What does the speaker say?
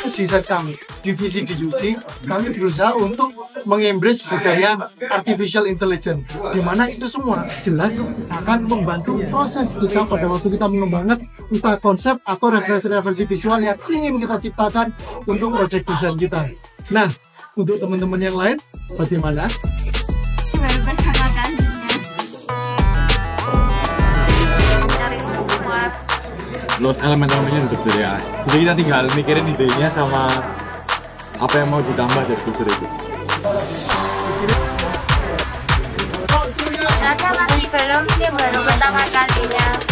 proses riset kami, divisi DUC, kami berusaha untuk mengembrace budaya artificial intelligence, di mana itu semua jelas akan membantu proses kita pada waktu kita mengembangkan entah konsep atau referensi visual yang ingin kita ciptakan untuk project desain kita. Nah, untuk teman-teman yang lain, bagaimana? Baru pertama kalinya cari semua. Los elemen-elemennya betul ya. Jadi kita tinggal mikirin idenya sama apa yang mau ditambah dari user itu. Ternyata masih belum, ini baru pertama kalinya.